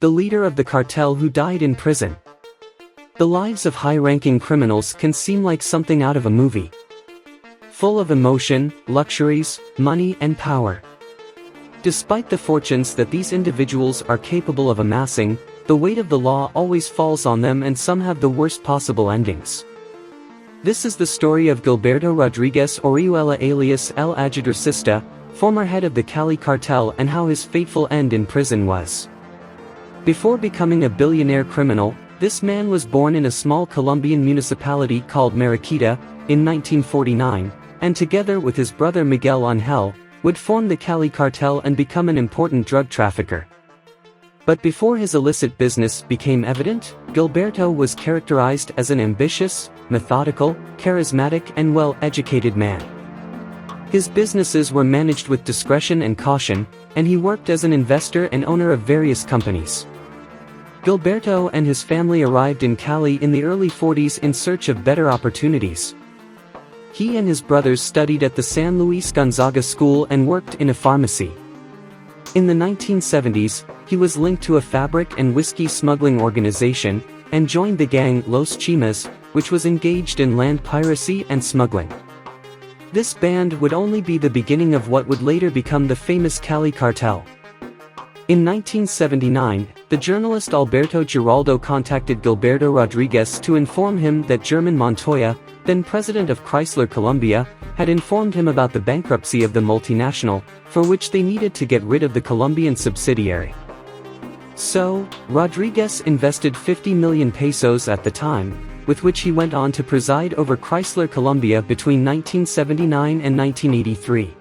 the leader of the cartel who died in prison. The lives of high-ranking criminals can seem like something out of a movie. Full of emotion, luxuries, money and power. Despite the fortunes that these individuals are capable of amassing, the weight of the law always falls on them and some have the worst possible endings. This is the story of 𝒂𝒹𝒄𝓈 alias 𝓂𝒂𝓈𝓸𝒃𝓃𝒃, former head of the Cali cartel, and how his fateful end in prison was. Before becoming a billionaire criminal, this man was born in a small Colombian municipality called 𝒂𝒑𝒃 in 1949, and together with his brother Miguel Ángel, would form the Cali cartel and become an important drug trafficker. But before his illicit business became evident, Gilberto was characterized as an ambitious, methodical, charismatic and well-educated man. His businesses were managed with discretion and caution, and he worked as an investor and owner of various companies. Gilberto and his family arrived in Cali in the early 40s in search of better opportunities. He and his brothers studied at the San Luis Gonzaga School and worked in a pharmacy. In the 1970s, he was linked to a fabric and whiskey smuggling organization, and joined the gang Los Chimas, which was engaged in land piracy and smuggling. This band would only be the beginning of what would later become the famous Cali cartel. In 1979, the journalist Alberto Giraldo contacted Gilberto Rodriguez to inform him that German Montoya, then president of Chrysler Colombia, had informed him about the bankruptcy of the multinational, for which they needed to get rid of the Colombian subsidiary. So, Rodriguez invested 50 million pesos at the time, with which he went on to preside over Chrysler Colombia between 1979 and 1983.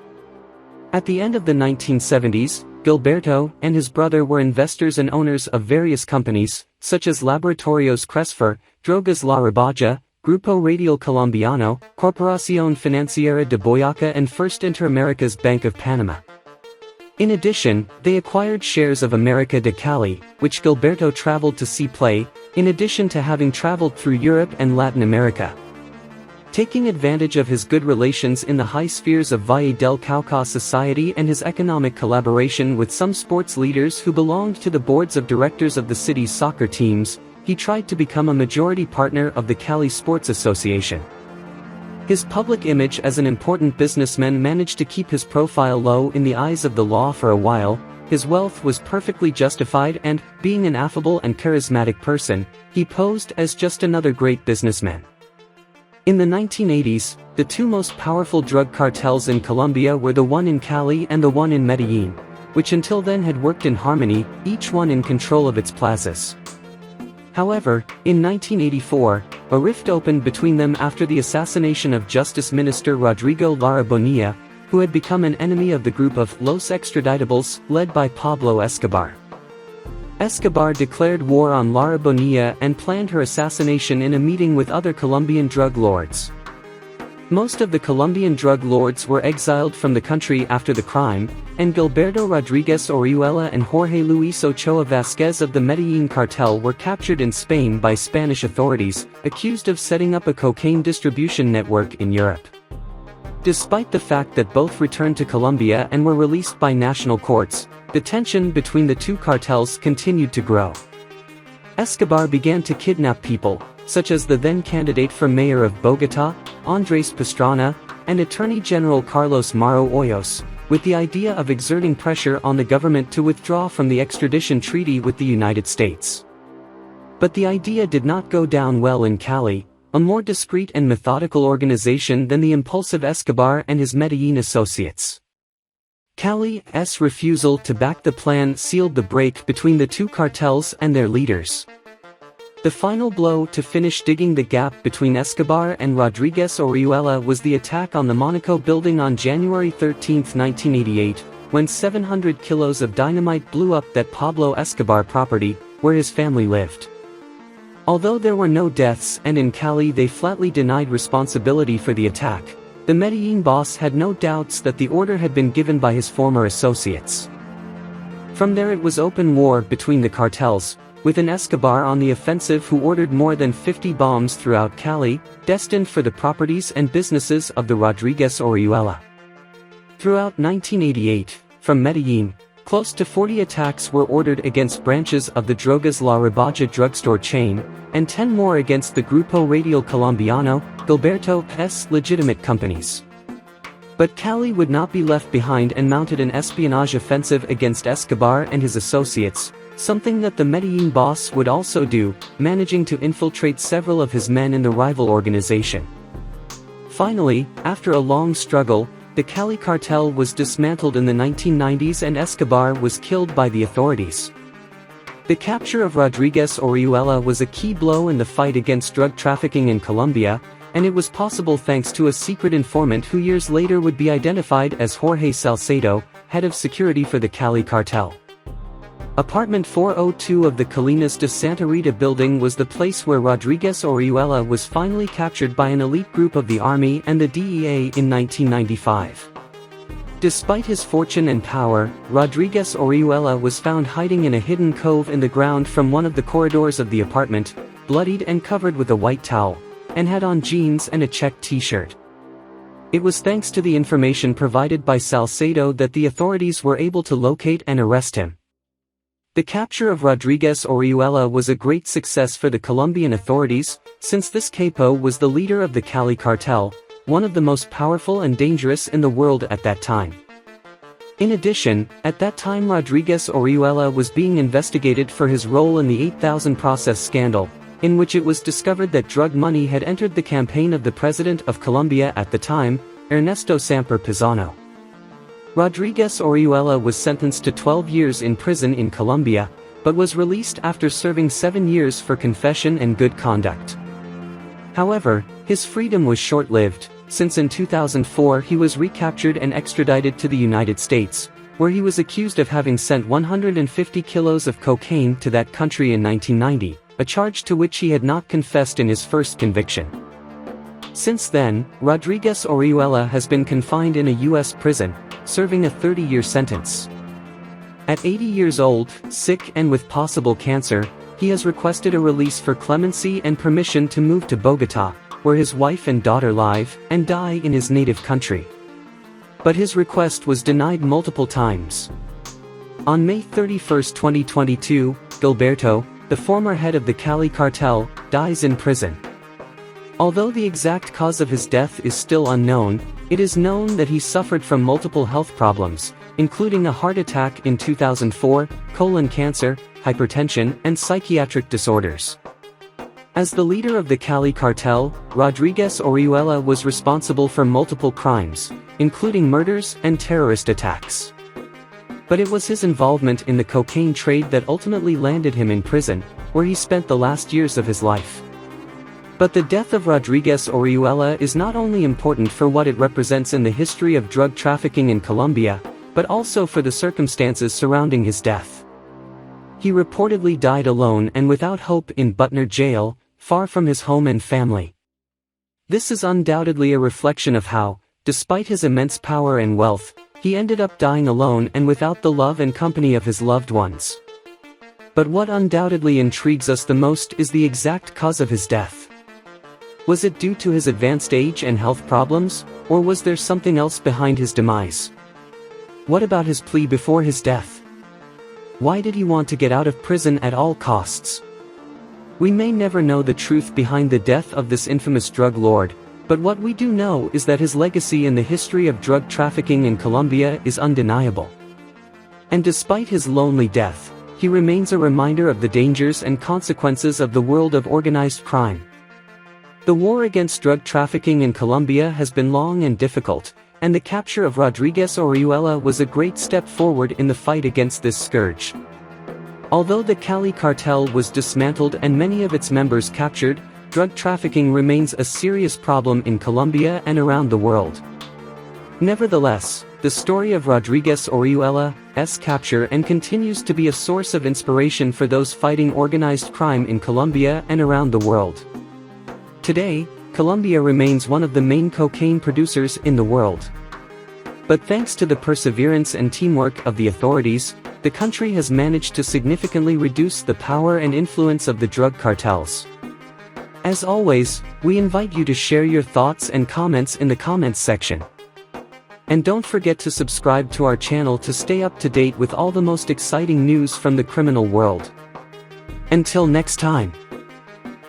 At the end of the 1970s, Gilberto and his brother were investors and owners of various companies, such as Laboratorios Cresfer, Drogas La Rabaja, Grupo Radial Colombiano, Corporación Financiera de Boyacá and First Interamerica's Bank of Panama. In addition, they acquired shares of América de Cali, which Gilberto traveled to see play, in addition to having traveled through Europe and Latin America. Taking advantage of his good relations in the high spheres of Valle del Cauca society and his economic collaboration with some sports leaders who belonged to the boards of directors of the city's soccer teams, he tried to become a majority partner of the Cali Sports Association. His public image as an important businessman managed to keep his profile low in the eyes of the law for a while. His wealth was perfectly justified and, being an affable and charismatic person, he posed as just another great businessman. In the 1980s, the two most powerful drug cartels in Colombia were the one in Cali and the one in Medellin, which until then had worked in harmony, each one in control of its plazas. However, in 1984, a rift opened between them after the assassination of Justice Minister Rodrigo Lara Bonilla, who had become an enemy of the group of Los Extraditables, led by Pablo Escobar. Escobar declared war on Lara Bonilla and planned her assassination in a meeting with other Colombian drug lords. Most of the Colombian drug lords were exiled from the country after the crime, and Gilberto Rodriguez Orihuela and Jorge Luis Ochoa Vázquez of the Medellin cartel were captured in Spain by Spanish authorities, accused of setting up a cocaine distribution network in Europe. Despite the fact that both returned to Colombia and were released by national courts, the tension between the two cartels continued to grow. Escobar began to kidnap people, such as the then candidate for mayor of Bogotá, Andrés Pastrana, and Attorney General Carlos Mauro Hoyos, with the idea of exerting pressure on the government to withdraw from the extradition treaty with the United States. But the idea did not go down well in Cali, a more discreet and methodical organization than the impulsive Escobar and his Medellin associates. Cali's refusal to back the plan sealed the break between the two cartels and their leaders. The final blow to finish digging the gap between Escobar and Rodriguez Orihuela was the attack on the Monaco building on January 13, 1988, when 700 kilos of dynamite blew up that Pablo Escobar property, where his family lived. Although there were no deaths and in Cali they flatly denied responsibility for the attack, the Medellin boss had no doubts that the order had been given by his former associates. From there it was open war between the cartels, with an Escobar on the offensive who ordered more than 50 bombs throughout Cali, destined for the properties and businesses of the Rodriguez Orihuela. Throughout 1988, from Medellin, Close to 40 attacks were ordered against branches of the drogas La Rabaja drugstore chain, and 10 more against the Grupo Radial Colombiano, 𝒂𝓄𝒾𝒹𝒄𝓈 legitimate companies. But Cali would not be left behind and mounted an espionage offensive against Escobar and his associates, something that the Medellin boss would also do, managing to infiltrate several of his men in the rival organization. Finally, after a long struggle, the Cali cartel was dismantled in the 1990s and Escobar was killed by the authorities. The capture of Rodriguez Orihuela was a key blow in the fight against drug trafficking in Colombia, and it was possible thanks to a secret informant who years later would be identified as Jorge Salcedo, head of security for the Cali cartel. Apartment 402 of the Colinas de Santa Rita building was the place where Rodriguez Orihuela was finally captured by an elite group of the Army and the DEA in 1995. Despite his fortune and power, Rodriguez Orihuela was found hiding in a hidden cove in the ground from one of the corridors of the apartment, bloodied and covered with a white towel, and had on jeans and a checked t-shirt. It was thanks to the information provided by Salcedo that the authorities were able to locate and arrest him. The capture of Rodriguez Orihuela was a great success for the Colombian authorities, since this capo was the leader of the Cali cartel, one of the most powerful and dangerous in the world at that time. In addition, at that time Rodriguez Orihuela was being investigated for his role in the 8,000 process scandal, in which it was discovered that drug money had entered the campaign of the president of Colombia at the time, Ernesto Samper Pizano. Rodriguez Orihuela was sentenced to 12 years in prison in Colombia, but was released after serving 7 years for confession and good conduct. However, his freedom was short-lived, since in 2004 he was recaptured and extradited to the United States, where he was accused of having sent 150 kilos of cocaine to that country in 1990, a charge to which he had not confessed in his first conviction. Since then, Rodriguez Orihuela has been confined in a U.S. prison, serving a 30-year sentence. At 80 years old, sick and with possible cancer, he has requested a release for clemency and permission to move to Bogotá, where his wife and daughter live, and die in his native country. But his request was denied multiple times. On May 31, 2022, Gilberto, the former head of the Cali cartel, dies in prison. Although the exact cause of his death is still unknown, it is known that he suffered from multiple health problems, including a heart attack in 2004, colon cancer, hypertension, and psychiatric disorders. As the leader of the Cali cartel, Rodriguez Orihuela was responsible for multiple crimes, including murders and terrorist attacks. But it was his involvement in the cocaine trade that ultimately landed him in prison, where he spent the last years of his life. But the death of Rodriguez Orihuela is not only important for what it represents in the history of drug trafficking in Colombia, but also for the circumstances surrounding his death. He reportedly died alone and without hope in Butner jail, far from his home and family. This is undoubtedly a reflection of how, despite his immense power and wealth, he ended up dying alone and without the love and company of his loved ones. But what undoubtedly intrigues us the most is the exact cause of his death. Was it due to his advanced age and health problems, or was there something else behind his demise? What about his plea before his death? Why did he want to get out of prison at all costs? We may never know the truth behind the death of this infamous drug lord, but what we do know is that his legacy in the history of drug trafficking in Colombia is undeniable. And despite his lonely death, he remains a reminder of the dangers and consequences of the world of organized crime. The war against drug trafficking in Colombia has been long and difficult, and the capture of Rodriguez Orihuela was a great step forward in the fight against this scourge. Although the Cali cartel was dismantled and many of its members captured, drug trafficking remains a serious problem in Colombia and around the world. Nevertheless, the story of Rodriguez Orihuela's capture continues to be a source of inspiration for those fighting organized crime in Colombia and around the world. Today, Colombia remains one of the main cocaine producers in the world. But thanks to the perseverance and teamwork of the authorities, the country has managed to significantly reduce the power and influence of the drug cartels. As always, we invite you to share your thoughts and comments in the comments section. And don't forget to subscribe to our channel to stay up to date with all the most exciting news from the criminal world. Until next time.